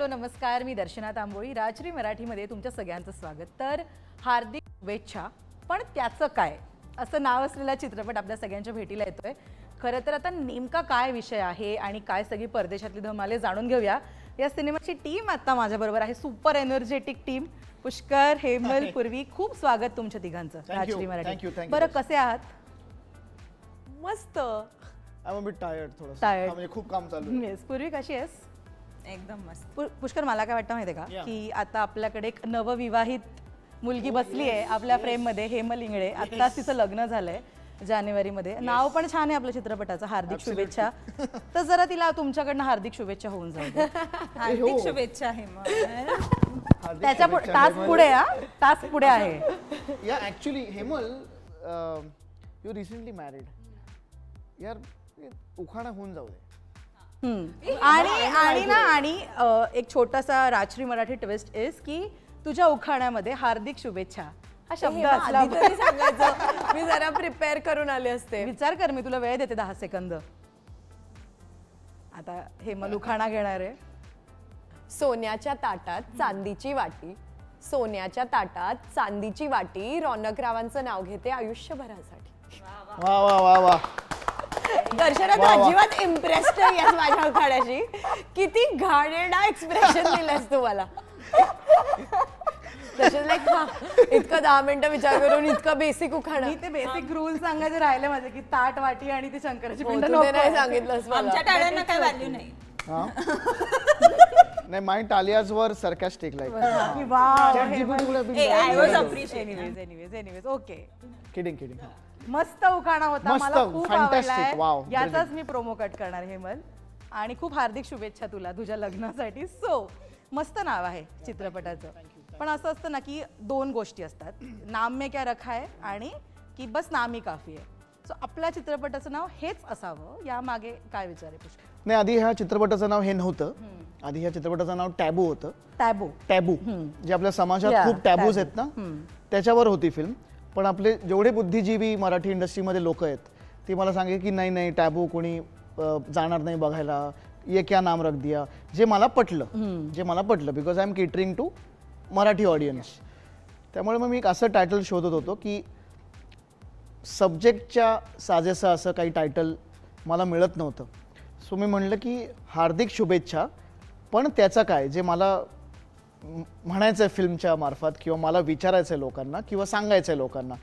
Hello नमस्कार, मी दर्शना तांबोळी. राजश्री मराठीमध्ये तुमच्या सगळ्यांचं स्वागत. तर हार्दिक शुभेच्छा, पण त्याचं काय असं नाव असलेला चित्रपट आपल्या सगळ्यांच्या भेटीला येतोय. खरं तर आता नेमका काय विषय आहे आणि काय सगळी परदेशातली धमाले जाणून घेऊया. या सिनेमाची टीम आता माझ्याबरोबर आहे, super energetic team. Pushkar, Hemal, पूर्वी, खूप स्वागत तुमच्या तिघांचं राजश्री मराठी. बरं, कसे आहात? मस्त. आय एम बिट टायर्ड थोडं. म्हणजे खूप काम चालू आहे. येस. पूर्वी कशी आहेस? एकदम मस्त. पुष्कर, मला काय वाटतं माहिती आहे का, की आता आपल्याकडे एक नवविवाहित मुलगी बसली आहे आपल्या फ्रेम मध्ये, हेमल इंगळे. आत्ताच तिचं लग्न झालंय जानेवारीमध्ये. नाव पण छान आहे आपल्या चित्रपटाचं, हार्दिक शुभेच्छा. तर जरा तिला तुमच्याकडनं हार्दिक शुभेच्छा होऊन जाईल. हार्दिक शुभेच्छा हेमल. त्याच्या टास्क पुढे टास्क पुढे आहे. या actually Hemal, you recently married. यार उखाणा होऊन जाऊ दे. आणि एक छोटासा राजश्री मराठी ट्विस्ट इज की तुझ्या उखाण्यामध्ये हार्दिक शुभेच्छा हा शब्द असला तरी सांगायचं. मी जरा प्रिपेअर करून आले असते. विचार कर, मी तुला वेळ देते 10 सेकंद. आता हेमल उखाणा घेणार आहे. सोन्याच्या ताटात चांदीची वाटी, सोन्याच्या ताटात चांदीची वाटी, रौनकरावांचं नाव घेते आयुष्यभरासाठी. वा वा वा वा. दर्शना तू अजिबात इम्प्रेस्ड नाहीयेस माझ्या उखाण्याशी. किती घाणेरडा एक्सप्रेशन दिलंस तू मला. इतकं 10 मिनिटं विचार करून इतकं बेसिक उखाणा. मी ते बेसिक रूल सांगायचे राहिले माझे, की ताट वाटी आणि ती शंकराची पिंड नाही सांगितलंस मला. आमच्या टाळ्यांना काही व्हॅल्यू नाही. नाही, माय टालियाज वर sarcastic like. Anyways okay. Kidding. मस्त उखाणा होता, मस्त, मला खूप fantastic, wow, आवडलाय. याचाच मी प्रोमो कट करणार हेमल. आणि खूप हार्दिक शुभेच्छा तुला तुझ्या लग्नासाठी. सो मस्त नाव आहे चित्रपटाचं. पण असं असतं ना की 2 गोष्टी असतात, नाम में क्या रखा है आणि की बस नाम ही काफी आहे. सो आपल्या चित्रपटाचं नाव हेच असावं, या मागे काय विचार आहे पुष्कर? नाही, आधी ह्या चित्रपटाचं नाव हे नव्हतं. आधी ह्या चित्रपटाचं नाव टॅबू होतं. टॅबू जे आपल्या समाजात खूप टॅबूज आहेत ना, त्याच्यावर होती फिल्म. पण आपले जेवढे बुद्धिजीवी मराठी इंडस्ट्रीमध्ये लोक आहेत ती मला सांगे की नाही टॅबू कोणी जाणार नाही बघायला, ये क्या नाम रख दिया. जे मला पटलं because I am catering to Marathi audience. त्यामुळे मग मी एक असं टायटल शोधत होतो की सब्जेक्टच्या साजेसं असं काही टायटल मला मिळत नव्हतं. सो मी म्हणलं की हार्दिक शुभेच्छा, पण त्याचं काय जे मला म्हणायचं आहे फिल्मच्या मार्फत, किंवा मला विचारायचं आहे लोकांना, किंवा सांगायचं आहे लोकांना.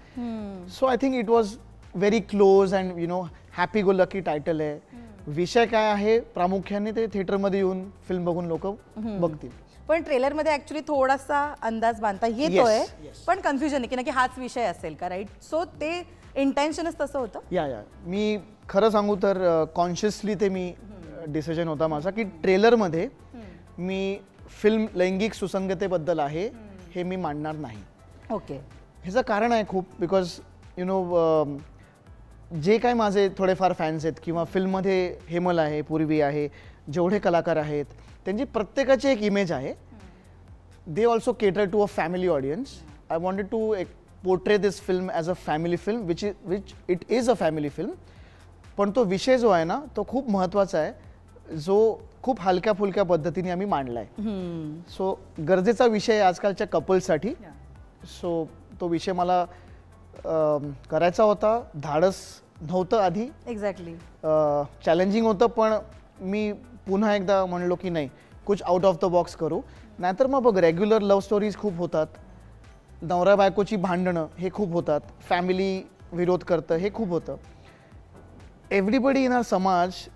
So I think it was very close and happy go lucky title आहे. विषय काय आहे प्रामुख्याने ते थिएटरमध्ये येऊन फिल्म बघून लोक बघतील. पण ट्रेलरमध्ये ऍक्च्युली थोडासा अंदाज बांधता येतोय, पण कन्फ्युजन आहे की नक्की हाच विषय असेल का, राईट? सो ते इंटेन्शनच तसं होतं. या मी खरं सांगू तर कॉन्शियसली ते मी डिसिजन होता माझा की ट्रेलरमध्ये मी फिल्म लैंगिक सुसंगतेबद्दल आहे हे मी मांडणार नाही. ओके. ह्याचं कारण आहे खूप, बिकॉज जे काय माझे थोडेफार फॅन्स आहेत किंवा फिल्ममध्ये हेमल आहे, पूर्वी आहे, जेवढे कलाकार आहेत त्यांची प्रत्येकाची एक इमेज आहे. They also cater to a family audience. I wanted to portray this film as a family film which it is a family film. पण तो विषय जो आहे ना तो खूप महत्त्वाचा आहे, जो खूप हलक्या फुलक्या पद्धतीने आम्ही मांडला आहे. सो गरजेचा विषय आजकालच्या कपल्ससाठी. सो तो विषय मला करायचा होता. धाडस नव्हतं आधी, एक्झॅक्टली चॅलेंजिंग होतं, पण मी पुन्हा एकदा म्हणलो की नाही, कुछ आउट ऑफ द बॉक्स करू. नाहीतर मग बघ, रेग्युलर लव्ह स्टोरीज खूप होतात, नवरा बायकोची भांडणं हे खूप होतात, फॅमिली विरोध करतं हे खूप होतं. एव्हरीबडी इन आर समाज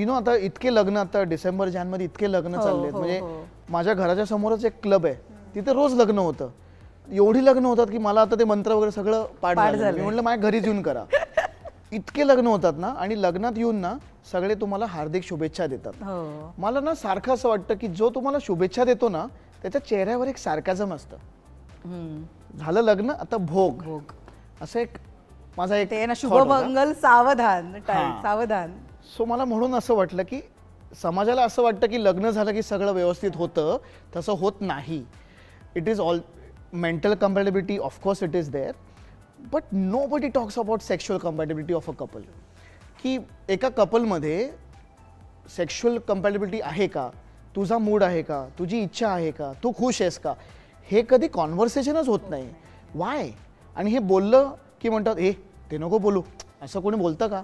आता इतके लग्न, आता डिसेंबर जानेवारी इतके लग्न चालले आहेत. म्हणजे माझ्या घराच्या समोरच एक क्लब आहे, तिथे रोज लग्न होतं. एवढी लग्न होतात की मला आता ते मंत्र वगैरे सगळं पाठ झालं. मी म्हटलं माझ्या घरीच येऊन करा. इतके लग्न होतात ना, आणि लग्नात येऊन ना सगळे तुम्हाला हार्दिक शुभेच्छा देतात. मला ना सारखं असं वाटतं की जो तुम्हाला शुभेच्छा देतो ना त्याच्या चेहऱ्यावर एक सार्कॅझम असतं. झालं लग्न, आता भोग. असं एक माझा एक शुभमंगल सावधान. सो मला म्हणून असं वाटलं की समाजाला असं वाटतं की लग्न झालं की सगळं व्यवस्थित होतं, तसं होत नाही. It is all mental compatibility, of course it is there, but nobody talks about sexual compatibility of a couple. की एका कपलमध्ये सेक्शुअल कंपॅटिबिलिटी आहे का, तुझा मूड आहे का, तुझी इच्छा आहे का, तू खुश आहेस का, हे कधी कॉन्व्हर्सेशनच होत नाही. वाय? आणि हे बोललं की म्हणतात ते नको बोलू, असं कोणी बोलतं का?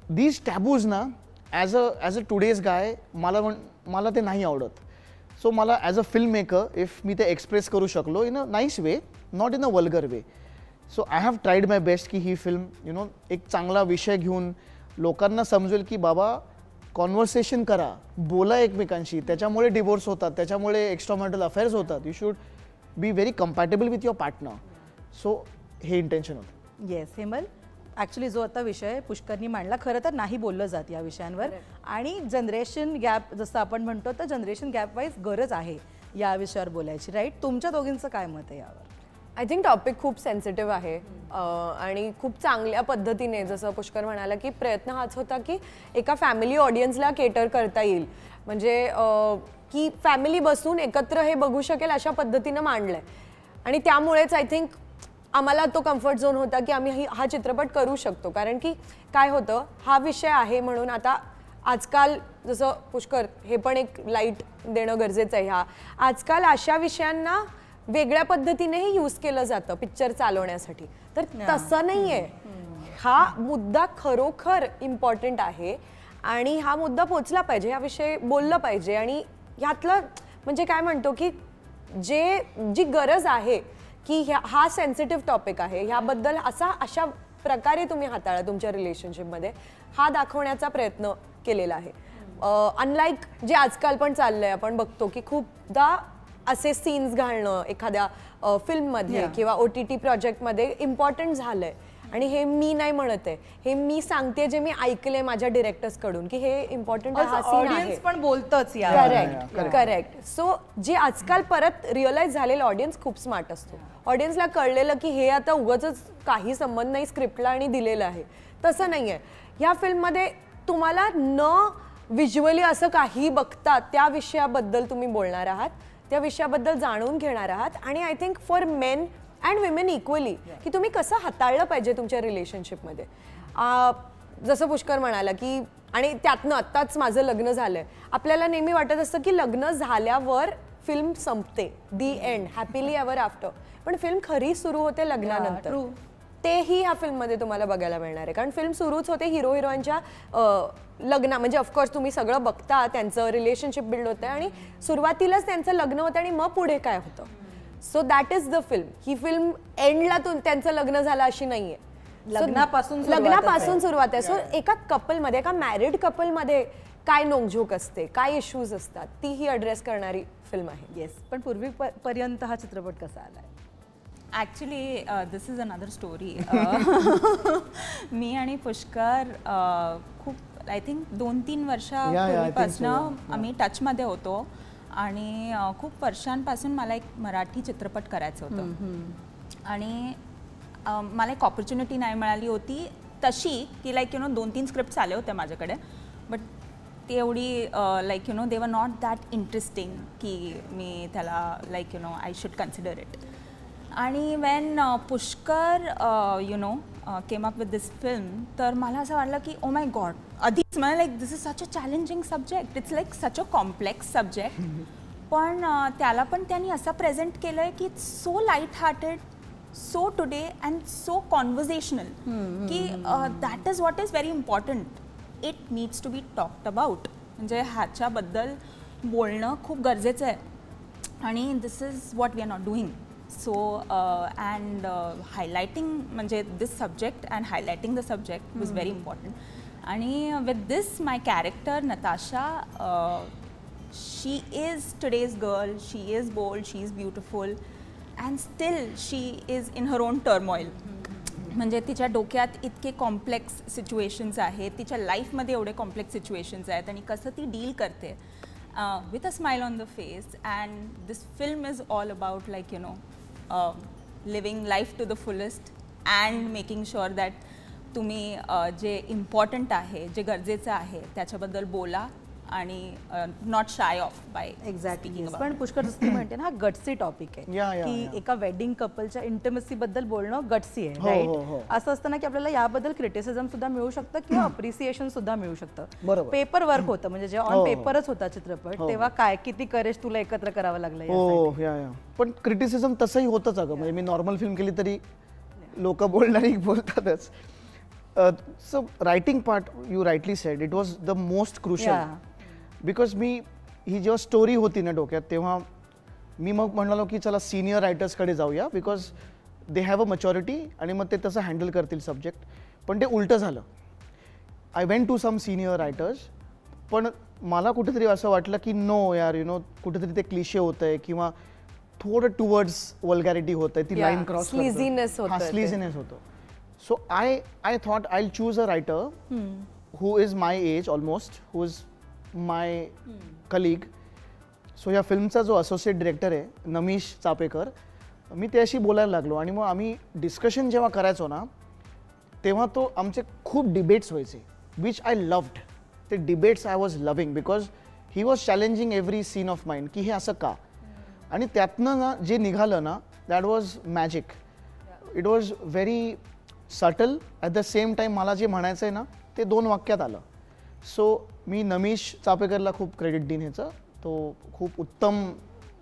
दीज टॅबूज ना ॲज अ टुडेज गाय मला ते नाही आवडत. सो मला as a film maker if मी ते एक्सप्रेस करू शकलो in a nice way, not in a vulgar way. So I have tried my best की ही फिल्म एक चांगला विषय घेऊन लोकांना समजेल की बाबा कॉन्व्हर्सेशन करा, बोला एकमेकांशी. त्याच्यामुळे डिवोर्स होतात, त्याच्यामुळे एक्स्ट्रामॅरिटल अफेअर्स होतात. You should be very compatible with your partner. So हे इंटेन्शन होतं. येस हेमल, ॲक्च्युली जो आता विषय पुष्करनी मांडला, खरं तर नाही बोललं जात या विषयांवर. आणि जनरेशन गॅप जसं आपण म्हणतो, तर जनरेशन गॅप वाईज गरज आहे या विषयावर बोलायची, राईट? तुमच्या दोघींचं काय मत आहे यावर? आय थिंक टॉपिक खूप सेन्सिटिव्ह आहे आणि खूप चांगल्या पद्धतीने, जसं पुष्कर म्हणाला की प्रयत्न हाच होता की एका फॅमिली ऑडियन्सला केटर करता येईल, म्हणजे की फॅमिली बसून एकत्र हे बघू शकेल अशा पद्धतीनं मांडलंय. आणि त्यामुळेच आय थिंक आम्हाला तो कम्फर्ट झोन होता की आम्ही हा चित्रपट करू शकतो. कारण की काय होतं, हा विषय आहे म्हणून आता आजकाल जसं पुष्कर हे पण एक लाईट देणं गरजेचं आहे. आजकाल अशा विषयांना वेगळ्या पद्धतीनेही यूज केलं जातं पिक्चर चालवण्यासाठी, तर तसं नाहीये. हा मुद्दा खरोखर इम्पॉर्टंट आहे आणि हा मुद्दा पोचला पाहिजे, याविषयी बोललं पाहिजे. आणि ह्यातलं म्हणजे काय म्हणतो की जी गरज आहे की हा सेन्सिटिव्ह टॉपिक आहे, ह्याबद्दल अशा प्रकारे तुम्ही हाताळा तुमच्या रिलेशनशिपमध्ये, हा दाखवण्याचा प्रयत्न केलेला आहे. अनलाईक जे आजकाल पण चाललंय, आपण बघतो की खूपदा असे सीन्स घालणं एखाद्या फिल्ममध्ये किंवा OTT प्रोजेक्टमध्ये इम्पॉर्टंट झालंय. आणि हे मी नाही म्हणत आहे, हे मी सांगते जे मी ऐकलंय माझ्या डिरेक्टर्स कडून की हे इम्पॉर्टंट ऑडियन्स पण बोलतच. करेक्ट. सो जे आजकाल परत रिअलाइज झालेलं ऑडियन्स खूप स्मार्ट असतो. ऑडियन्सला कळलेलं की हे आता उगाचच काही संबंध नाही स्क्रिप्टला आणि दिलेलं आहे, तसं नाहीये. ह्या फिल्ममध्ये तुम्हाला न व्हिज्युअली असं काही बघता त्या विषयाबद्दल तुम्ही बोलणार आहात, त्या विषयाबद्दल जाणून घेणार आहात. आणि I think for men and women equally की तुम्ही कसं हाताळलं पाहिजे तुमच्या रिलेशनशिपमध्ये. जसं पुष्कर म्हणाला की, आणि त्यातनं आत्ताच माझं लग्न झालंय, आपल्याला नेहमी वाटत असतं की लग्न झाल्यावर फिल्म संपते, दी एंड, हॅपीली एव्हर आफ्टर. पण फिल्म खरी सुरू होते लग्नानंतर. तेही ह्या फिल्ममध्ये तुम्हाला बघायला मिळणार आहे. कारण फिल्म सुरूच होते हिरो हिरोईनच्या लग्न, म्हणजे ऑफकोर्स तुम्ही सगळं बघता, त्यांचं रिलेशनशिप बिल्ड होतं आणि सुरुवातीलाच त्यांचं लग्न होतं आणि मग पुढे काय होतं. So that is the film. He film एंडला त्यांचं लग्न झालं अशी नाहीये, लग्नापासून सुरुवात आहे. सो एका कपलमध्ये, एका मॅरिड कपलमध्ये काय नोकझोक असते, काय इश्यूज असतात, तीही अड्रेस करणारी फिल्म आहे. येस, पण पूर्वीपर्यंत हा चित्रपट कसा आलाय? Actually this is another story. मी आणि पुष्कर खूप आय थिंक 2-3 वर्षापूर्वीपासनं आम्ही टचमध्ये होतो आणि खूप वर्षांपासून मला एक मराठी चित्रपट करायचं होतं. आणि मला एक ऑपॉर्च्युनिटी नाही मिळाली होती तशी की लाईक 2-3 स्क्रिप्ट्स आले होते माझ्याकडे, बट ती एवढी like they were not that interesting की मी त्याला like I should consider it. आणि when Pushkar came up with this film, तर मला असं वाटलं की ओ माय गॉड, आधीच मला like this is such a challenging subject, it's like such a complex subject. पण त्याला पण त्यांनी असं प्रेझेंट केलं आहे की it's so light hearted, so today and so conversational की that is what is very important. It needs to be talked about. म्हणजे ह्याच्याबद्दल बोलणं खूप गरजेचं आहे आणि this is what we are not doing. So and highlighting म्हणजे this subject and highlighting the subject was very important. आणि with this my character Natasha, she is today's girl, she is bold, she is beautiful and still she is in her own turmoil. म्हणजे तिच्या डोक्यात इतके complex situations आहेत, तिच्या लाईफमध्ये एवढे complex situations आहेत आणि कसं ती डील करते with a smile on the face. And this film is all about like living life to the fullest and making sure that तुम्ही जे इम्पॉर्टंट आहे, जे गरजेचं आहे त्याच्याबद्दल बोला आणि not shy of by exactly. पण पुष्कर जसं तू म्हणते ना, हा गट्सी टॉपिक आहे की एका वेडिंग कपलच्या इंटिमसी बद्दल बोलणं गट्सी आहे, राईट? असं असतं ना की आपल्याला याबद्दल क्रिटिसिझम सुद्धा मिळू शकतं किंवा अप्रिसिएशन सुद्धा मिळू शकतं. पेपर वर्क होतं, म्हणजे जेव्हा ऑन पेपरच होता चित्रपट, तेव्हा काय किती करेज तुला एकत्र करावं लागलं. पण क्रिटिसिझम तसंही होतच अगं. म्हणजे मी नॉर्मल फिल्म केली तरी लोक बोलतातच. So writing part, you rightly said, it was the most crucial. Because ही जेव्हा स्टोरी होती ना डोक्यात, तेव्हा मी मग म्हणालो की चला सिनियर रायटर्सकडे जाऊया, because they have a maturity आणि मग ते तसं हँडल करतील सब्जेक्ट. पण ते उलटं झालं. I went to some senior writers, पण मला कुठेतरी असं वाटलं की नो यार, कुठेतरी ते क्लिशे होत आहे किंवा थोडं टुवर्ड्स वल्गॅरिटी होत आहे, ती लाईन क्रॉस, स्लीझीनेस होतो. So I thought I'll choose a writer who is my age almost, who is my colleague. So या फिल्मचा जो असोसिएट डिरेक्टर आहे नमीश चापेकर, मी त्याशी बोलायला लागलो आणि मग आम्ही डिस्कशन जेव्हा करायचो ना, तेव्हा तो आमचे खूप डिबेट्स व्हायचे, विच आय लव्ड. ते debates I was loving because he was challenging every scene of mind की हे असं का. आणि त्यातनं ना जे निघालं ना, that was magic. It was very subtle. At the same time मला जे म्हणायचं आहे ना, ते 2 वाक्यात आलं. सो मी नमीश चापेकरला खूप क्रेडिट देईन ह्याचं. तो खूप उत्तम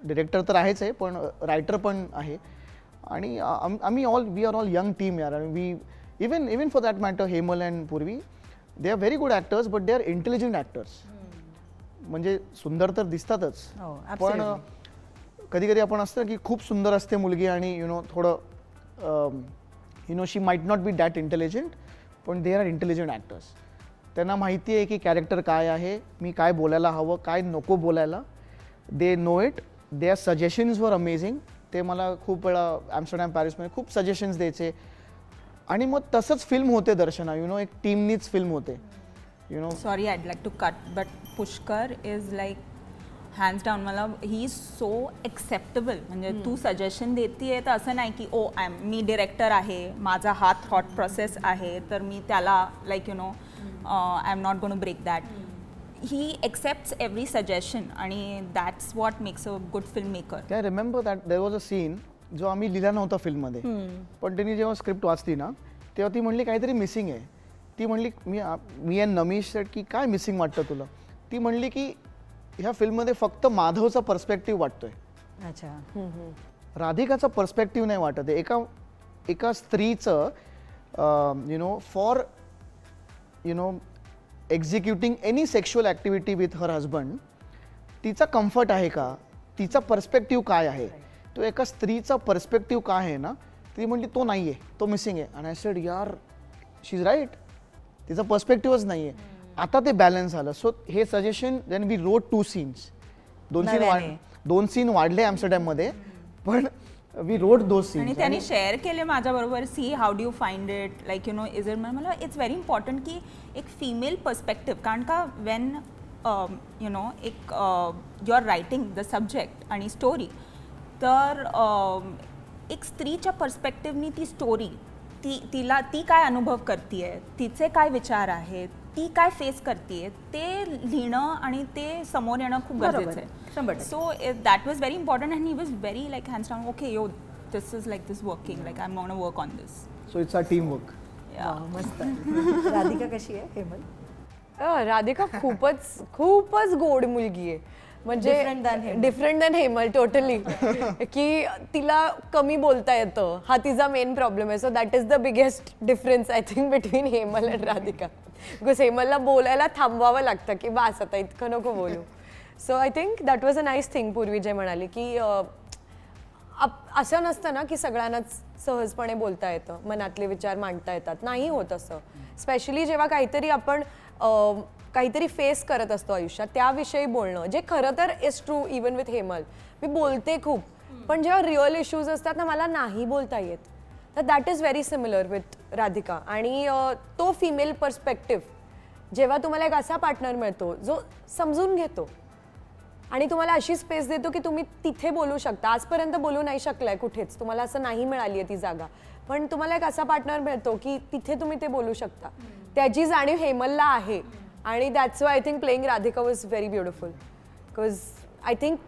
डिरेक्टर तर आहेच आहे, पण रायटर पण आहे. आणि आम्ही we are all young team यार. We even for that matter Hemal and Purvi, they are very good actors, but they are intelligent actors. म्हणजे सुंदर तर दिसतातच, पण कधी कधी आपण असतं की खूप सुंदर असते मुलगी आणि थोडं she might not be that intelligent, पण दे आर इंटेलिजंट ॲक्टर्स. त्यांना माहिती आहे की कॅरेक्टर काय आहे, मी काय बोलायला हवं, काय नको बोलायला. They know it. Their suggestions were amazing. ते मला खूप वेळा ॲम्स्टरडॅम पॅरिसमध्ये खूप सजेशन्स द्यायचे आणि मग तसंच फिल्म होते दर्शना. एक टीमनीच फिल्म होते. Sorry, I'd like to cut, but Pushkar is like hands down मला ही इज सो एक्सेप्टेबल. म्हणजे तू सजेशन देते तर असं नाही की मी डिरेक्टर आहे, माझा हा थॉट प्रोसेस आहे, तर मी त्याला like I am not gonna break that. He accepts every suggestion आणि that's what makes a good film maker. I remember that there was a scene जो आम्ही लिहिला नव्हता फिल्ममध्ये, पण त्यांनी जेव्हा स्क्रिप्ट वाचली ना, तेव्हा ती म्हणली काहीतरी मिसिंग आहे. ती म्हणली मी अँड नमीश सेड की काय मिसिंग वाटतं तुला. ती म्हणली की ह्या फिल्ममध्ये फक्त माधवचा पर्स्पेक्टिव्ह वाटतोय. अच्छा. राधिकाचा पर्स्पेक्टिव्ह नाही वाटत आहे. एका स्त्रीचं for executing any sexual activity with her husband, तिचा कम्फर्ट आहे का, तिचा पर्स्पेक्टिव्ह काय आहे, तो एका स्त्रीचा पर्स्पेक्टिव्ह काय आहे ना, ती म्हणली तो नाही आहे, तो मिसिंग आहे. आणि आय सेड यार शी इज राईट, तिचा पर्स्पेक्टिव्हच नाही आहे. आता ते बॅलन्स झालं. सो हे suggestion then we wrote 2 scenes. 2 scene वाढले ॲम्स्टरडॅममध्ये, पण वी रोट 2 सीन्स. आणि त्यांनी शेअर केले माझ्याबरोबर. See how do you find it, like is it. मला इट्स व्हेरी इम्पॉर्टंट की एक फिमेल पर्स्पेक्टिव्ह, कारण का वेन एक you are writing the subject आणि स्टोरी, तर एक स्त्रीच्या पर्स्पेक्टिव्हनी ती स्टोरी, ती काय अनुभव करते, तिचे काय विचार आहेत, ती काय फेस करते, ते लिहिणं आणि ते समोर येणं खूप गरजेचं आहे. So that was very important and he was very like hands down, okay yo this is like this working, like I am gonna work on this. So it's a team work. मस्त. राधिका कशी आहे हेमल? राधिका खूपच गोड मुलगी आहे. म्हणजे different than Hemal totally. की तिला कमी बोलता येतं, हा तिचा मेन प्रॉब्लेम आहे. So that is the biggest difference I think between Hemal and Radhika. Because हेमलला बोलायला थांबवावं लागतं की बास आता इतकं नको बोलू. So I think that was a nice thing. Purvi जे म्हणाली की असं नसतं ना की सगळ्यांनाच सहजपणे बोलता येतं, मनातले विचार मांडता येतात. नाही होत असं. स्पेशली जेव्हा काहीतरी आपण काहीतरी फेस करत असतो आयुष्यात, त्याविषयी बोलणं, जे खरं तर is true even with Hemal. मी बोलते खूप, पण जेव्हा रिअल इश्यूज असतात ना, मला नाही बोलता येत. तर that is very similar with Radhika. आणि तो फिमेल पर्स्पेक्टिव्ह, जेव्हा तुम्हाला एक असा पार्टनर मिळतो जो समजून घेतो आणि तुम्हाला अशी स्पेस देतो की तुम्ही तिथे बोलू शकता. आजपर्यंत बोलू नाही शकलाय कुठेच, तुम्हाला असं नाही मिळाली आहे ती जागा, पण तुम्हाला एक असा पार्टनर मिळतो की तिथे तुम्ही ते बोलू शकता. त्याची जाणीव हेमलला आहे आणि that's why I think playing Radhika was very beautiful because I think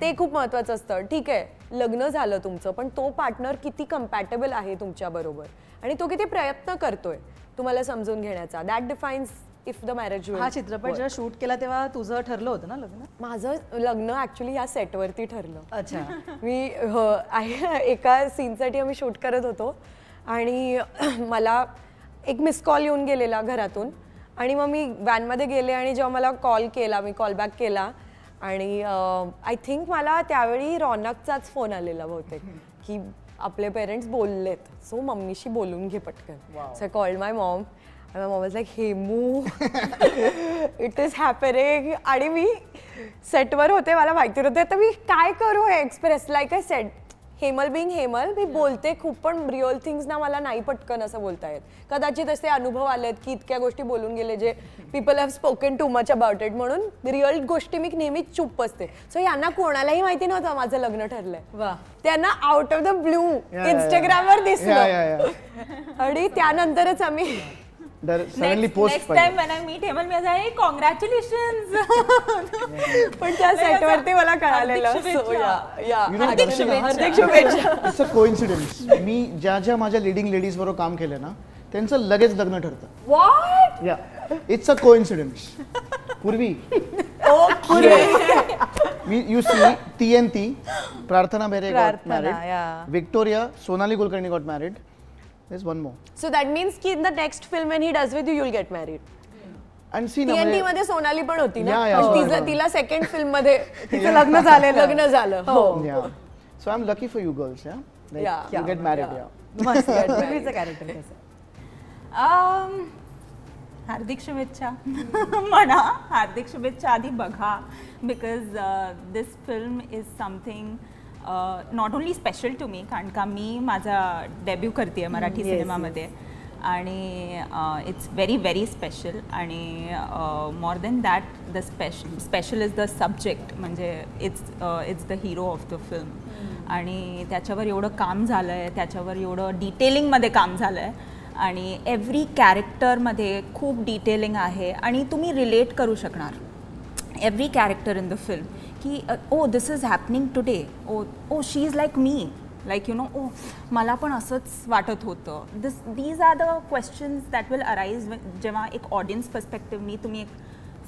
ते खूप महत्त्वाचं असतं. ठीक आहे लग्न झालं तुमचं, पण तो पार्टनर किती कम्पॅटेबल आहे तुमच्याबरोबर आणि तो किती प्रयत्न करतोय तुम्हाला समजून घेण्याचा. That defines if the marriage. हा चित्रपट जेव्हा शूट केला तेव्हा तुझं ठरलं होतं ना लग्न? माझं लग्न ॲक्च्युली ह्या सेटवरती ठरलं. अच्छा. मी एका सीनसाठी आम्ही शूट करत होतो आणि मला एक मिस कॉल येऊन गेलेला घरातून आणि मग मी व्हॅनमध्ये गेले आणि जेव्हा मला कॉल केला, मी कॉल बॅक केला आणि आय थिंक मला त्यावेळी रौनकचाच फोन आलेला बहुतेक की आपले पेरेंट्स बोललेत, सो मम्मीशी बोलून घे पटकन. So I called my Maugham. My mom was like, Hemu it is happening. आणि मी सेटवर होते, मला माहिती होते तर मी काय करू हे express. Like I said, Hemal being Hemal, मी बोलते खूप पण रिअल थिंग्स ना मला नाही पटकन असं बोलता येत. कदाचित असे अनुभव आलेत की इतक्या गोष्टी बोलून गेले जे people have spoken too much about it, म्हणून रिअल गोष्टी मी नेहमीच चुप असते. सो यांना कोणालाही माहिती नव्हतं माझं लग्न ठरलंय. वा. त्यांना आउट ऑफ द ब्लू इंस्टाग्रामवर दिसलं आणि त्यानंतरच आम्ही next time when I meet Hemal मी असं कॉंग्रॅच्युलेशन्स. पण त्या सेटवरती मला कळालेलं. हार्दिक शुभेच्छा. It's a coincidence. मी ज्या ज्या माझ्या लिडिंग लेडीज बरोबर काम केलं ना त्यांचं लगेच लग्न ठरतं. व्हॉट? या इट्स अ कोइन्सिडन्स. पूर्वी मी यू सी TNT, प्रार्थना बेरे got married, Victoria Sonali Kulkarni got married. There's one more. So that means की in the next film when he does with you, you'll get married. And see TNT मध्ये सोनाली पण होती ना. Yeah. तिला second film मध्ये तिचं लग्न झालं. हो. Yeah. So I'm lucky for you girls, yeah. Like, Yeah. you get married, yeah. मस्त. पूर्वीचं कॅरेक्टर कसं? हार्दिक शुभेच्छा म्हणा. हार्दिक शुभेच्छा आधी बघा because this film is something not only special to me, कारण का मी माझा डेब्यू करते मराठी सिनेमामध्ये आणि इट्स व्हेरी व्हेरी स्पेशल. आणि more than that the special is the subject, म्हणजे it's the hero of the film आणि त्याच्यावर एवढं काम झालं आहे, त्याच्यावर एवढं डिटेलिंगमध्ये काम झालं आहे आणि एव्हरी कॅरेक्टरमध्ये खूप डिटेलिंग आहे आणि तुम्ही रिलेट करू शकणार every character in the film की oh this is happening today, oh she is like me, like you know, oh मला पण असंच वाटत होतं. These are the questions that will arise जेव्हा एक ऑडियन्स पर्स्पेक्टिव्हनी तुम्ही एक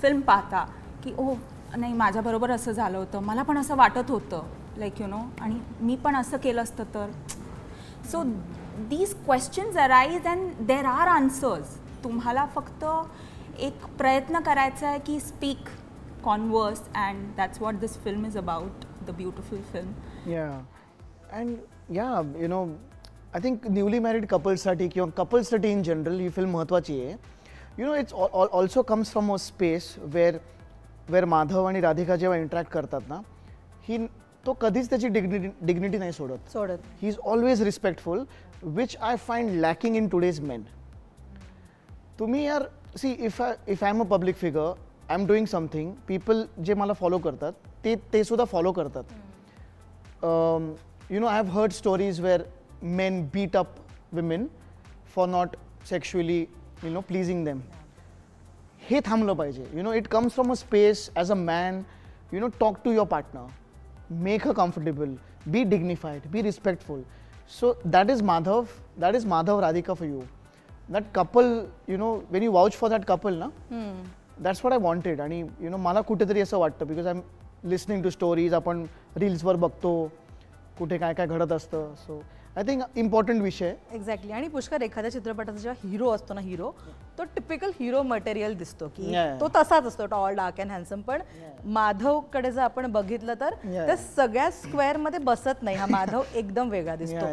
फिल्म पाहता की ओ नाही माझ्याबरोबर असं झालं होतं, मला पण असं वाटत होतं, लाईक यू नो, आणि मी पण असं केलं असतं तर. So these questions arise and there R answers. तुम्हाला फक्त एक प्रयत्न करायचा आहे की speak, converse, and that's what this film is about, the beautiful film. Yeah. And yeah, you know, I think newly married couples साठी किंवा couples साठी in general ही film महत्त्वाची आहे. You know, it's also comes from a space where Madhav आणि राधिका जेव्हा interact करतात ना, तो कधीच त्याची डिग्निटी नाही सोडत. He is always respectful, which I find lacking in today's men. तुम्ही यार see if I am a public figure, I am doing something, people जे मला फॉलो करतात ते सुद्धा फॉलो करतात. You know, I have heard stories where men beat up women for not sexually you know pleasing them. हे थांबलं पाहिजे. You know, it comes from a space as a man. You no, talk to your partner, make her comfortable, be dignified, be respectful. So that is Madhav Radhika for you. That couple, you know, when you vouch for that couple na, that's what I wanted. आणि you know, मला कुठेतरी असं वाटतं, because I'm listening to stories, आपण रील्सवर बघतो कुठे काय काय घडत असतं. सो आय थिंक इम्पॉर्टंट विषय. एक्झॅक्टली. आणि पुष्कर, एखाद्या चित्रपटाचा जेव्हा हिरो असतो ना, हिरो तो टिपिकल हिरो मटेरियल दिसतो की तो तसाच असतो, टॉल, डार्क अँड हँडसम. पण माधवकडे जर आपण बघितलं तर त्या सगळ्या स्क्वेअर मध्ये बसत नाही. हा माधव एकदम वेगळा दिसतो.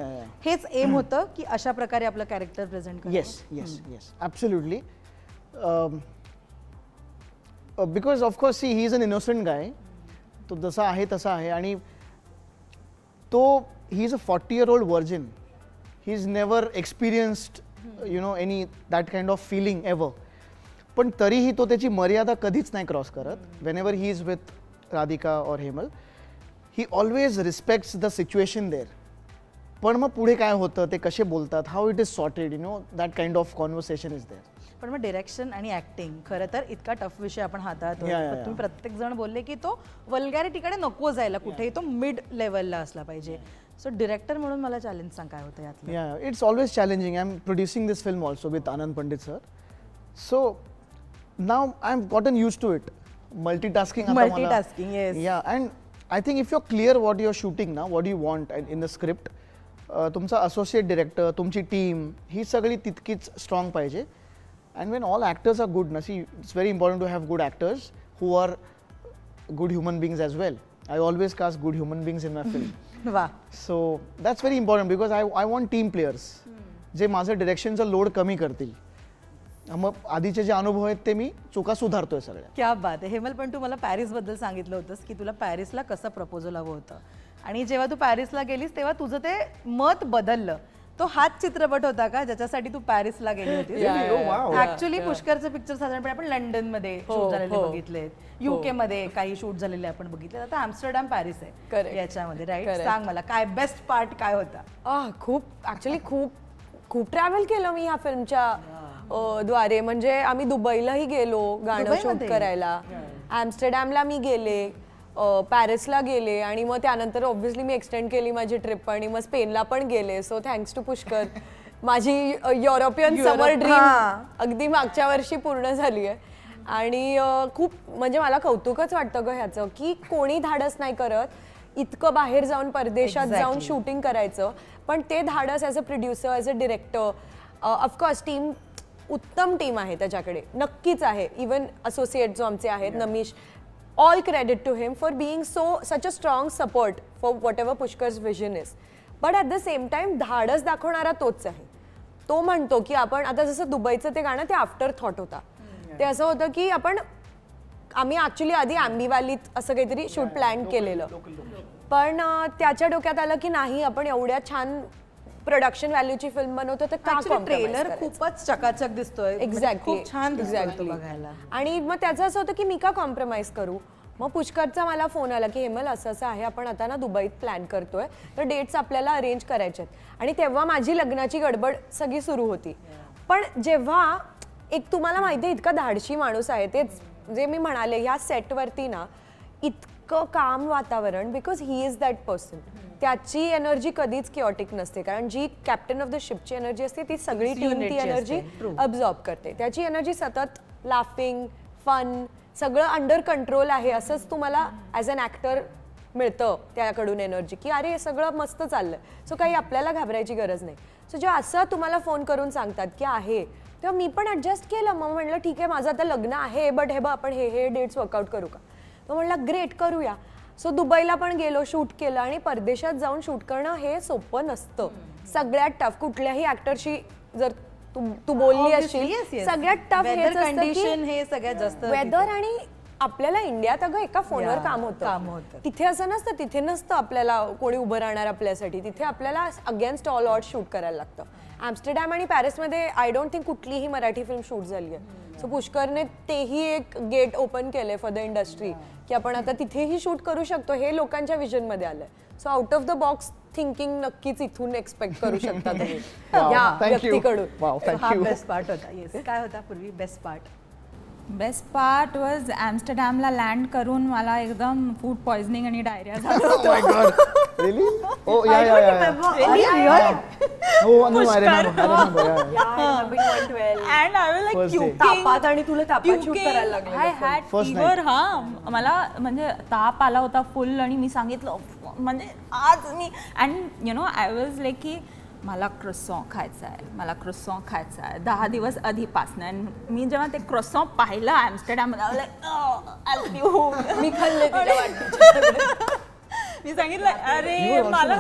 हेच एम होतं की अशा प्रकारे आपलं कॅरेक्टर प्रेझेंट करायचं. Yes yes yes, absolutely. Because of course see he is an innocent guy. तो जसा आहे तसा आहे. आणि तो he is a 40-year-old virgin. He's never experienced, you know, any that kind of feeling ever. पण तरीही तो त्याची मर्यादा कधीच नाही क्रॉस करत. Whenever he is with Radhika or Hemal, he always respects the situation there. पण मग पुढे काय होतं, ते कसे बोलतात, how it is sorted, you know, that kind of conversation is there. पण मग डिरेक्शन आणि ऍक्टिंग खरं तर इतका टफ विषय आपण हाताळतो. तुम्ही प्रत्येक जण बोलले की तो वल्गॅरिटीकडे नको जायला, कुठेही तो मिड लेवलला असला पाहिजे. सो डिरेक्टर म्हणून मला चॅलेंज सांग काय होतं यातलं. It's always challenging. I am producing this film also with Anand Pandit sir. So now I am gotten used to it. Multitasking. Yes. Yeah and I think if you are clear what you are shooting ना, what you want in the script, तुमचा associate director, तुमची team ही सगळी तितकीच strong पाहिजे. And when all actors are good ना, see it's very important to have good actors who are good human beings as well. I always cast good human beings in my film. वा. So that's very important because I want team players जे माझं डिरेक्शनचा load कमी करतील. मग आधीचे जे अनुभव आहेत ते मी चुका सुधारतोय सगळ्या. क्या बात आहे. हेमल, पण तू मला पॅरिसबद्दल सांगितलं होतंस की तुला पॅरिसला कसं प्रपोजल हवं होतं, आणि जेव्हा तू पॅरिसला गेलीस तेव्हा तुझं ते मत बदललं. तो हाच चित्रपट होता का ज्याच्यासाठी तू पॅरिसला गेली होती? ऍक्च्युली पुष्करचे पिक्चर साधारणपणे आपण लंडनमध्ये शूट झालेले बघितलेत, युके मध्ये काही शूट झालेले आपण बघितले. आता आम्स्टरडॅम पॅरिस आहे याच्यामध्ये, राईट? सांग मला काय बेस्ट पार्ट काय होता? खूप ट्रॅव्हल केलं मी ह्या फिल्मच्या द्वारे. म्हणजे आम्ही दुबईलाही गेलो गाणं शूट करायला, आम्स्टरडॅमला मी गेले, पॅरिसला गेले, आणि मग त्यानंतर ऑब्व्हियसली मी एक्सटेंड केली माझी ट्रिप आणि मग स्पेनला पण गेले. सो थँक्स टू पुष्कर माझी युरोपियन समर ड्रीम अगदी मागच्या वर्षी पूर्ण झाली आहे. आणि खूप म्हणजे मला कौतुकच वाटतं ग ह्याचं की कोणी धाडस नाही करत इतकं बाहेर जाऊन परदेशात जाऊन शूटिंग करायचं. पण ते धाडस as a producer, as a director, of course team उत्तम टीम आहे त्याच्याकडे, नक्कीच आहे. इवन असोसिएट जो आमचे आहेत Namish, all credit to him for being such a strong support for whatever Pushkar's vision is. But at the same time धाडस दाखवणारा तोच आहे. तो म्हणतो की आपण आता जसं दुबईचं ते गाणं ते आफ्टर थॉट होता, ते असं होतं की आम्ही ॲक्च्युली आधी आंबी व्हॅलीत असं काहीतरी शूट प्लॅन केलेलं, पण त्याच्या डोक्यात आलं की नाही आपण एवढ्या छान प्रोडक्शन व्हॅल्यूची फिल्म बनवतो तर का ट्रेलर खूपच चकाचक दिसतोय. एक्झॅक्टली, छान दिसतोय बघायला. आणि मग त्याचं असं होतं की मी का कॉम्प्रोमाइज करू. मग पुष्करचा मला फोन आला की हेमल असं असं आहे, आपण आता ना दुबईत प्लॅन करतोय, तर डेट्स आपल्याला अरेंज करायच्यात. आणि तेव्हा माझी लग्नाची गडबड सगळी सुरू होती. पण जेव्हा एक तुम्हाला माहिती आहे इतका धाडशी माणूस आहे, तेच जे मी म्हणाले ह्या सेटवरती ना इतकं काम वातावरण, because he is that person. त्याची एनर्जी कधीच किऑटिक नसते, कारण जी कॅप्टन ऑफ द शिपची एनर्जी असते ती सगळी टीम ती एनर्जी अब्झॉर्ब करते. त्याची एनर्जी सतत लाफिंग, फन, सगळं अंडर कंट्रोल आहे असंच तुम्हाला ॲज अन ॲक्टर मिळतं त्याकडून एनर्जी, की अरे हे सगळं मस्त चाललंय, सो काही आपल्याला घाबरायची गरज नाही. सो जेव्हा असं तुम्हाला फोन करून सांगतात की आहे, तेव्हा मी पण ॲडजस्ट केलं. मग म्हटलं ठीक आहे माझं आता लग्न आहे, बट हे बघ आपण हे डेट्स वर्कआउट करू का. मग म्हटलं ग्रेट करूया. सो दुबईला पण गेलो, शूट केलं. आणि परदेशात जाऊन शूट करणं हे सोपं नसतं, सगळ्यात टफ. कुठल्याही ऍक्टरशी जर तू बोलली असशील सगळ्यात टफ कंडिशन हे सगळ्यात जास्त वेदर. आणि आपल्याला इंडियात अगं एका फोनवर काम होतं, तिथे असं नसतं. तिथे नसतं आपल्याला कोणी उभं राहणार आपल्यासाठी, तिथे आपल्याला अगेन्स्ट ऑल ऑड शूट करायला लागतं. आम्स्टरडॅम आणि पॅरिसमध्ये आय डोंट थिंक कुठलीही मराठी फिल्म शूट झाली आहे. सो पुष्करने तेही एक गेट ओपन केले फॉर द इंडस्ट्री की आपण आता तिथेही शूट करू शकतो. हे लोकांच्या विजनमध्ये आलंय. So out of the box thinking नक्कीच इथून एक्सपेक्ट करू शकता तुम्ही या व्यक्तीकडून. हा बेस्ट पार्ट होता. येस, काय होता Purvi best part? Best part was ॲम्स्टरडॅमला लँड करून मला एकदम फूड पॉइझनिंग आणि डायरिया झालं होतं. Really? Oh yeah. Oh no, I remember. Yeah. And I was like puking. तापात आणि तुला तापात शूट करायला लागलं. I had fever. हा मला म्हणजे ताप आला होता फुल. आणि मी सांगितलं म्हणजे आज मी and you know I was like की मला क्रोसॉ खायचा आहे, मला क्रोसॉ खायचा आहे 10 दिवस आधीपासून. आणि मी जेव्हा ते क्रोसॉ पाहिलं ॲम्स्टरडॅममध्ये मी खाल्ले मी सांगितलं अरे मला.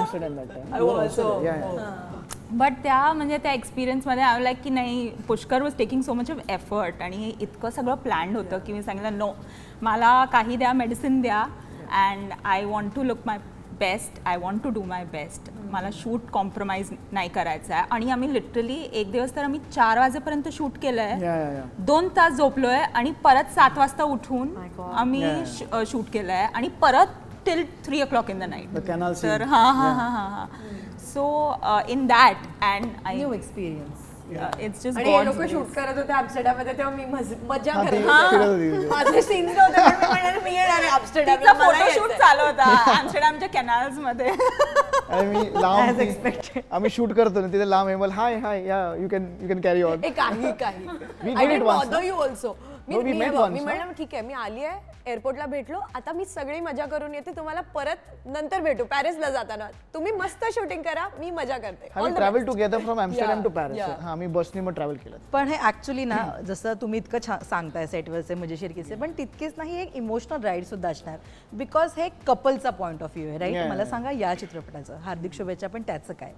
बट त्या म्हणजे त्या एक्सपिरियन्समध्ये आय लाईक की नाही Pushkar was taking so much of effort. आणि इतकं सगळं प्लॅन्ड होतं की मी सांगितलं नो, मला काही द्या, मेडिसिन द्या, and I want to look my best, I want to do my best. मला शूट कॉम्प्रोमाइज नाही करायचं आहे. आणि आम्ही लिटरली एक दिवस तर आम्ही 4 वाजेपर्यंत शूट केलं आहे, 2 तास झोपलो आहे, आणि परत 7 वाजता उठून आम्ही शूट केलं आहे, आणि परत till 3 o'clock in the night. Canal scene. So in that, and new experience. It's just आणि हे लोक शूट करत होते अॅम्स्टरडॅम मध्ये तेव्हा मी मजा हा, करत ते होते. फिरत होती तिथे. माझे सीन होते पण मी म्हणाले मी येणार आहे अॅम्स्टरडॅमला, तिचा मला फोटोशूट यायचंय. चालू होता आमस्टरडॅमच्या कॅनल्स मध्ये. आणि मी लांब आम्ही शूट करतो ना तिथे लांब हेमल हाय हाय या यू कॅन कॅरी ऑन. ए, काही काही We I did it didn't once, bother ना? you also. No, we met once, मी ना? म्हणलं ठीक आहे मी आली आहे एअरपोर्टला भेटलो आता मी सगळी मजा करून येते तुम्हाला परत नंतर भेटू पॅरिसला जाताना तुम्ही मस्त शूटिंग करा मी मजा करते. आम्ही travel together from Amsterdam to Paris. yeah. हा आम्ही बसने मग ट्रॅव्हल केलं. पण हे ऍक्च्युली ना जसं तुम्ही इतकं सांगताय सेटवरचे मजेशीर किस्से पण तितकेच नाही एक इमोशनल राईड सुद्धा असणार बिकॉज हे कपलचा पॉईंट ऑफ व्ह्यू आहे राईट. Yeah, मला yeah. सांगा या चित्रपटाचं हार्दिक शुभेच्छा पण त्याचं काय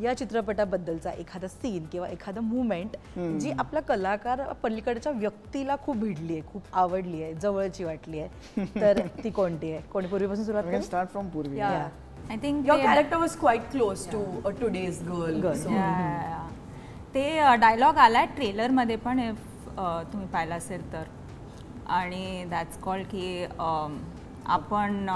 या चित्रपटाबद्दलचा एखादा सीन किंवा एखादं मुवमेंट जी आपल्या कलाकार पलीकडच्या व्यक्तीला खूप भिडली आहे खूप आवडली आहे जवळची वाटली आहे तर ती कोणती आहे कोणी पूर्वीपासून सुरुवात We can करू? start from Purvi. Yeah. I think Your character was quite close to a today's girl. So, ते डायलॉग आलाय ट्रेलरमध्ये पण if तुम्ही पाहिला असेल तर आणि दॅट्स कॉल्ड की आपण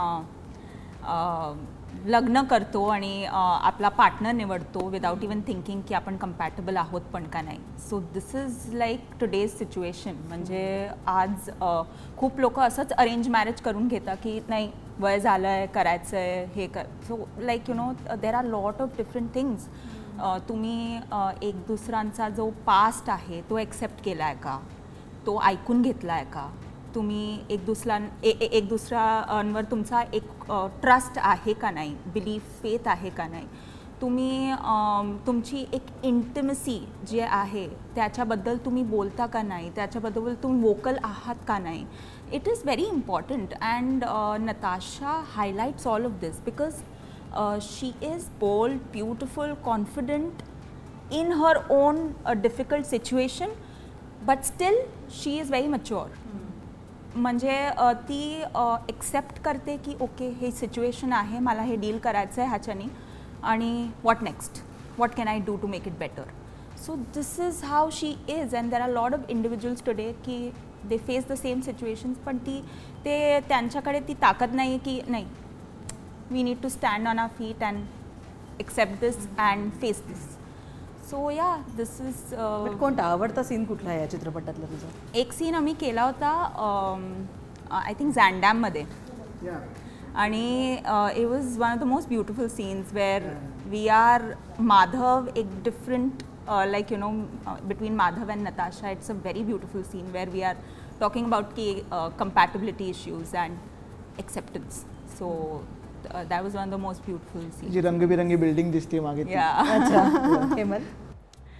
लग्न करतो आणि आपला पार्टनर निवडतो विदाउट इवन थिंकिंग की आपण कम्पॅटेबल आहोत पण का नाही. So this is like today's situation. म्हणजे आज खूप लोक असंच अरेंज मॅरेज करून घेतात की नाही वय झालं आहे करायचं आहे हे कर. So like you no there are lot of different things. तुम्ही एक दुसऱ्यांचा जो पास्ट आहे तो एक्सेप्ट केला आहे का तो ऐकून घेतला आहे का तुम्ही एक दुसऱ्यांवर तुमचा एक ट्रस्ट आहे का नाही बिलीफ फेथ आहे का नाही तुम्ही तुमची एक इंटिमसी जी आहे त्याच्याबद्दल तुम्ही बोलता का नाही त्याच्याबद्दल तुम्ही वोकल आहात का नाही. It is very important and Natasha highlights all of this because she is bold beautiful confident in her own difficult situation but still she is very mature. म्हणजे ती एक्सेप्ट करते की ओके हे सिच्युएशन आहे मला हे डील करायचं आहे ह्याच्यानी आणि what next what can I do to make it better. So this is how she is and there are lot of individuals today की they face the same situations पण ते त्यांच्याकडे ती ताकद नाही की नाही we need to stand on our feet and accept this and face this. So yeah this is कोणता आवडता सीन कुठला आहे या चित्रपटातला तुझा? एक सीन आम्ही केला होता आय थिंक झॅन्डॅममध्ये आणि it was one of the most beautiful scenes where we are Madhav एक different like you know between Madhav and Natasha. It's a very beautiful scene where we are talking about की compatibility issues and acceptance. So that was one of the most beautiful scenes. जी रंगबिरंगी building दिसते मागे ती. Yeah. अच्छा हेमल?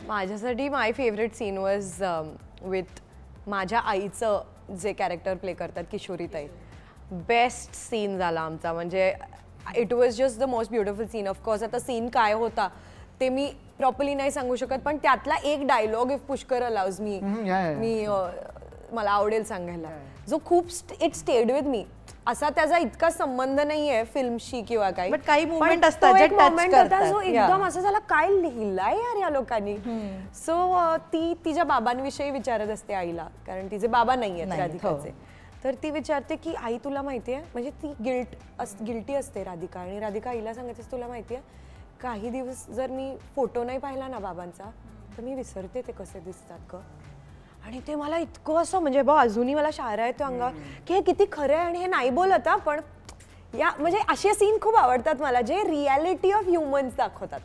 माझ्यासाठी माय favourite scene was with माझ्या आईचं जे कॅरेक्टर प्ले करतात किशोरीताई. बेस्ट सीन झाला आमचा. म्हणजे it was just the most beautiful scene. Of course आता सीन काय होता ते मी प्रॉपरली नाही सांगू शकत पण त्यातला एक dialogue if Pushkar allows me मला आवडेल सांगायला जो खूप इट स्टेड विथ मी. असा त्याचा इतका संबंध नाहीये फिल्मशी किंवा काही But काही moment पण असतात तो जे एक touch moment होता करतात. जो एकदम असं झाला काय लिहिलाय यार या लोकांनी. सो ती तिच्या बाबांविषयी विचारत असते आईला कारण तिचे बाबा नाही आहेत नाही, राधिकाचे. तर ती विचारते की आई तुला माहितीये म्हणजे ती गिल्टी असते राधिका आणि राधिका आईला सांगायचं तुला माहितीये काही दिवस जर मी फोटो नाही पाहिला ना बाबांचा तर मी विसरते ते कसे दिसतात ग. आणि ते मला इतकं असं म्हणजे बा अजूनही मला शायरा येतो अंगावर की हे किती खरं आहे आणि हे नाही बोलत पण या म्हणजे असे सीन खूप आवडतात मला जे रियालिटी ऑफ ह्युमन्स दाखवतात.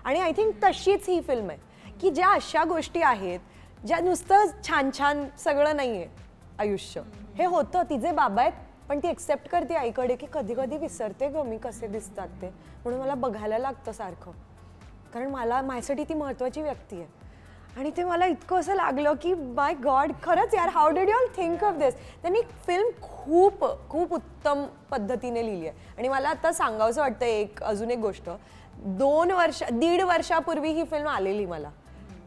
आणि आय थिंक तशीच ही फिल्म आहे की ज्या अशा गोष्टी आहेत ज्या नुसतं छान छान सगळं नाही आहे आयुष्य. हे होतं तिचे बाबा आहेत पण ती एक्सेप्ट करते आईकडे की कधी कधी विसरते ग मी कसे दिसतात ते म्हणून मला बघायला लागतं सारखं कारण माझ्यासाठी ती महत्त्वाची व्यक्ती आहे. आणि ते मला इतकं असं लागलं की बाय गॉड खरंच यार how did you all think of this. त्यांनी फिल्म खूप खूप उत्तम पद्धतीने लिहिली आहे. आणि मला आता सांगावंसं वाटतं अजून एक गोष्ट 1.5 वर्षापूर्वी ही फिल्म आलेली मला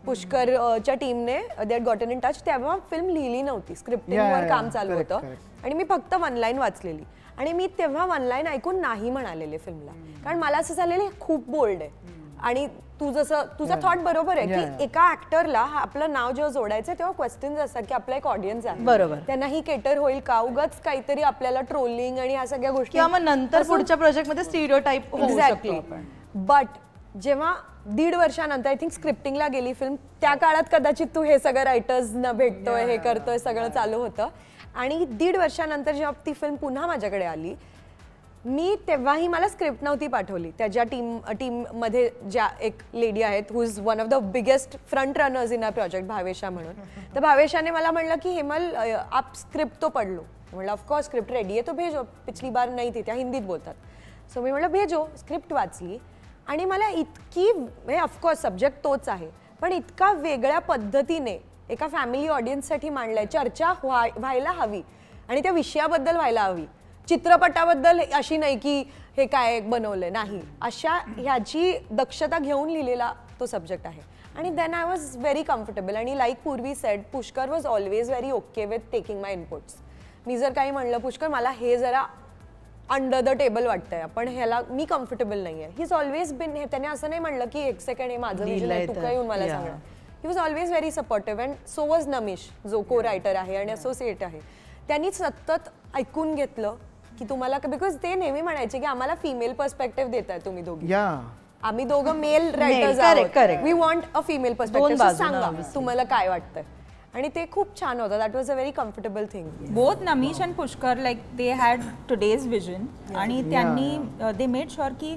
पुष्करच्या टीमने they had gotten in touch. तेव्हा फिल्म लिहिली नव्हती स्क्रिप्टिंगवर काम चालू होतं आणि मी फक्त 1 लाईन वाचलेली आणि मी तेव्हा 1 लाईन ऐकून नाही म्हणालेले फिल्मला कारण मला असं झालेलं खूप बोल्ड आहे. आणि तुझा थॉट बरोबर आहे की एका ऍक्टरला आपलं नाव जेव्हा जोडायचं तेव्हा क्वेश्चन्स असतात की आपला एक ऑडियन्स आहे बरोबर त्यांना ही केटर होईल का उगाच काहीतरी आपल्याला ट्रोलिंग आणि ह्या सगळ्या गोष्टी किंवा मग नंतर पुढच्या प्रोजेक्ट मध्ये स्टिरियोटाइप होऊ शकतो एक्झॅक्टली. आपण. बट जेव्हा 1.5 वर्षानंतर आय थिंक स्क्रिप्टिंगला गेली फिल्म, त्या काळात कदाचित तू हे सगळं रायटर्सना भेटतोय, हे करतोय, सगळं चालू होतं. आणि 1.5 वर्षानंतर जेव्हा ती फिल्म पुन्हा माझ्याकडे आली, मी तेव्हाही मला स्क्रिप्ट नव्हती पाठवली. त्याच्या टीममध्ये ज्या एक लेडी आहेत who is one of the biggest front runners in a project, Bhavesha म्हणून. तर भावेशाने मला म्हणलं की हेमल आप स्क्रिप्ट तो पढ़ लो. म्हणलं ऑफकोर्स स्क्रिप्ट रेडी आहे तो भेजो, पिछली बार नाही थी, त्या हिंदीत बोलतात. सो मी म्हणलं भेजो. स्क्रिप्ट वाचली आणि मला इतकी, म्हणजे ऑफकोर्स सब्जेक्ट तोच आहे, पण इतका वेगळ्या पद्धतीने एका फॅमिली ऑडियन्ससाठी मांडलाय. चर्चा व्हायला हवी आणि त्या विषयाबद्दल व्हायला हवी. चित्रपटाबद्दल अशी नाही की हे काय बनवलंय, नाही, अशा ह्याची दक्षता घेऊन लिहिलेला तो सब्जेक्ट आहे. आणि then I was very comfortable. आणि like Purvi said, Pushkar was always very okay with taking my inputs. मी जर काही म्हणलं पुष्कर मला हे जरा अंडर द टेबल वाटतंय, पण ह्याला मी कम्फर्टेबल नाही आहे, ही इज ऑलवेज बिन. त्याने असं नाही म्हणलं की एक सेकंड हे माझं विजन आहे, तू काय येऊन मला सांगणार. He was always very supportive. And so was Namish, जो को रायटर आहे आणि असोसिएट आहे. त्यांनी सतत ऐकून घेतलं की तुम्हाला, बिकॉज ते नेहमी म्हणायचे की आम्हाला फिमेल पर्स्पेक्टिव्ह देताय तुम्ही दोघी, आम्ही दोघं मेल रायटर्स आहोत, we want a female perspective, सांगा तुम्हाला काय वाटतंय. आणि ते खूप छान होतं. That was a very comfortable thing. Both Namish and Pushkar like they had today's vision. आणि त्यांनी दे मेड शुअर की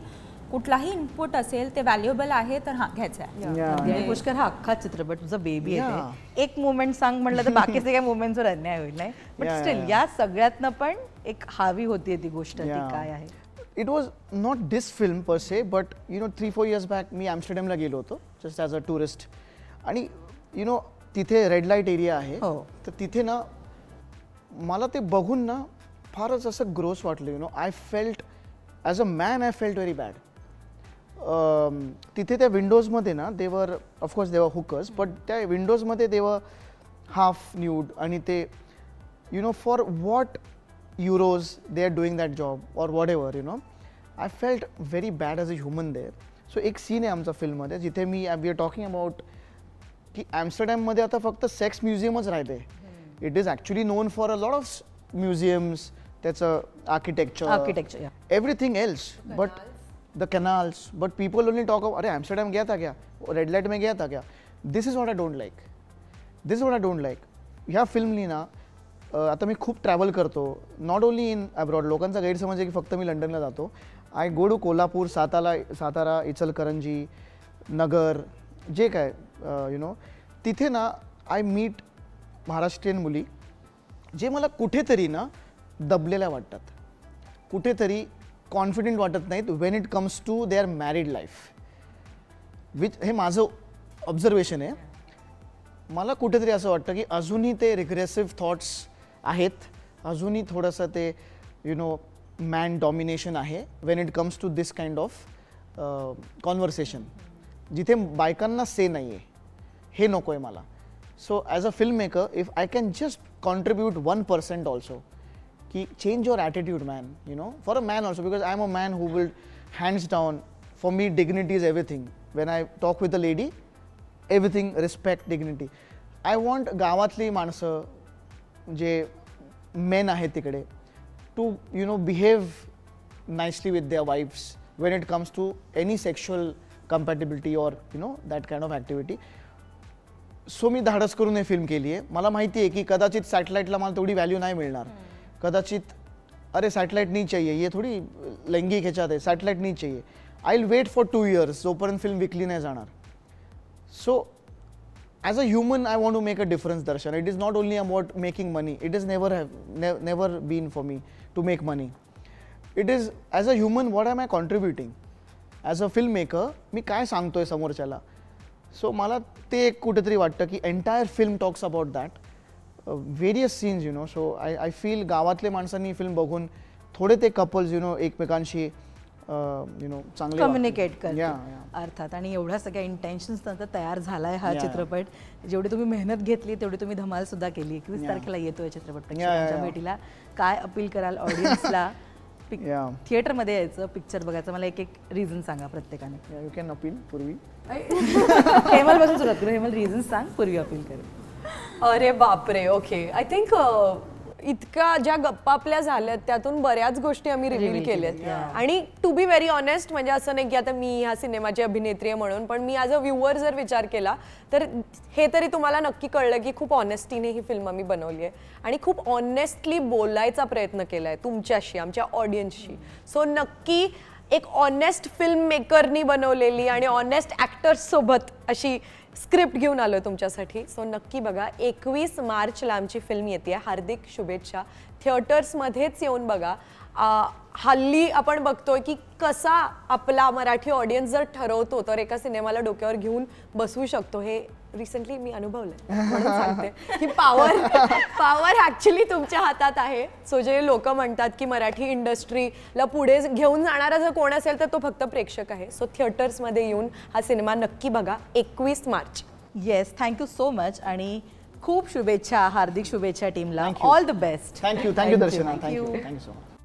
कुठलाही इनपुट असेल ते व्हॅल्युएबल आहे तर घ्यायचं आहे. पुष्कर हा अख्खा चित्रपट तुझा बेबी आहे. एक मुवमेंट सांग म्हणलं तर बाकीचे काही मुवमेंटवर अन्याय होईल नाही, बट स्टील या सगळ्यातनं पण एक हावी होती ती गोष्ट, ती काय आहे. It was not this film per se, but 3-4 years back मी ॲम्स्टरडॅमला गेलो होतो जस्ट ॲज अ टुरिस्ट. आणि तिथे रेड लाईट एरिया आहे, तर तिथे ना मला ते बघून ना फारच असं ग्रोस वाटलं. I felt as a man, I felt very bad. तिथे त्या विंडोजमध्ये ना they were, of course they were hookers, but त्या विंडोजमध्ये देवर हाफ न्यूड. आणि ते for what euros they are doing that job or whatever, I felt very bad as a human there. So एक scene आहे आमच्या फिल्ममध्ये जिथे वी आर टॉकिंग अबाउट की ॲम्स्टरडॅममध्ये आता फक्त सेक्स म्युझियमच राहते. It is actually known for a lot of museums, त्याचं architecture, everything else, but the canals, but people only talk अरे एम्स्टरडॅम गया था क्या, रेड लाईट में गया था क्या. This is what I don't like, this is what I don't like. ह्या फिल्मनी ना आता मी खूप ट्रॅव्हल करतो, नॉट ओनली इन अब्रॉड. लोकांचा गैरसमज आहे की फक्त मी लंडनला जातो. I go to Kolhapur, Satara, Ichalkaranji, Nagar, जे काय तिथे ना आय मीट महाराष्ट्रीयन मुली जे मला कुठेतरी ना दबलेल्या वाटतात, कुठेतरी कॉन्फिडेंट वाटत नाहीत when it comes to their married life. हे माझं ऑब्झर्वेशन आहे. मला कुठेतरी असं वाटतं की अजूनही ते रिग्रेसिव्ह थॉट्स आहेत, अजूनही थोडंसं ते मॅन डॉमिनेशन आहे when it comes to this kind of conversation, जिथे बायकांना से नाही आहे. हे नको आहे मला. So as a film maker, if I can just contribute 1% also, की change your attitude man, for a man also, because I am a man who will hands down. For me dignity is everything. When I talk with a lady, everything, respect, dignity. I want गावातली माणसं जे men आहेत तिकडे to behave nicely with their wives when it comes to any sexual compatibility or that kind of activity. सो मी धाडस करून हे फिल्म केली आहे. मला माहिती आहे की कदाचित सॅटेलाईटला मला तेवढी व्हॅल्यू नाही मिळणार. कदाचित अरे सॅटेलाईट नहीं चाहिए, ये थोडी लैंगिक ह्याच्यात आहे, सॅटेलाईट नहीं चाहिए. I will wait for 2 years जोपर्यंत फिल्म विकली नाही जाणार. So as a human I want to make a difference. Darshan, it is not only about making money. It is never been for me to make money. It is as a human what I contributing. As a film maker मी काय सांगतोय समोरच्याला. So मला ते एक कुठेतरी वाटतं की entire film talks about that various scenes. So I feel गावातले माणसांनी फिल्म बघून थोडे ते कपल्स एकमेकांशी चांगले कम्युनिकेट करतात अर्थात. आणि एवढ्या सगळ्या इंटेन्शन्स नंतर तयार झालाय हा चित्रपट. जेवढी तुम्ही मेहनत घेतली तेवढी तुम्ही धमाल सुद्धा केली. 21 तारखेला येतोय चित्रपट प्रेक्षकांच्या भेटीला. काय अपील कराल ऑडियन्सला थिएटरमध्ये यायचं, पिक्चर बघायचं? मला एक रिझन सांगा प्रत्येकाने. You can appeal. पूर्वी हेमल पासून सुरुवात करू. हेमल रिझन सांग, पूर्वी अपील करू. अरे बापरे. ओके, आय थिंक इतका ज्या गप्पा आपल्या झाल्यात त्यातून बऱ्याच गोष्टी आम्ही रिव्हील केल्यात. आणि टू बी व्हेरी ऑनेस्ट, म्हणजे असं नाही की आता मी ह्या सिनेमाची अभिनेत्री आहे म्हणून, पण मी ॲज अ व्ह्युअर जर विचार केला तर हे तरी तुम्हाला नक्की कळलं की खूप ऑनेस्टीने ही फिल्म आम्ही बनवली आहे आणि खूप ऑनेस्टली बोलायचा प्रयत्न केला आहे तुमच्याशी, आमच्या ऑडियन्सशी. सो नक्की एक ऑनेस्ट फिल्म मेकरनी बनवलेली आणि ऑनेस्ट ॲक्टर्स सोबत अशी स्क्रिप्ट घेऊन आलो तुमच्यासाठी. सो नक्की बघा. 21 मार्चला आमची फिल्म येते. हार्दिक शुभेच्छा. थिएटर्समध्येच येऊन बघा. हल्ली आपण बघतोय की कसा आपला मराठी ऑडियन्स जर ठरवतो तर एका सिनेमाला डोक्यावर घेऊन बसवू शकतो. हे रिसेंटली मी अनुभवलंय म्हणून सांगते की पॉवर ऍक्च्युली तुमच्या हातात आहे. सो जे लोक म्हणतात की मराठी इंडस्ट्रीला पुढे घेऊन जाणारा जर कोण असेल तर तो फक्त प्रेक्षक आहे. सो थिएटर्समध्ये येऊन हा सिनेमा नक्की बघा 21 March. Yes, thank you so much आणि खूप शुभेच्छा, हार्दिक शुभेच्छा टीमला. All the best. Thank you Darshana. Thank you so much.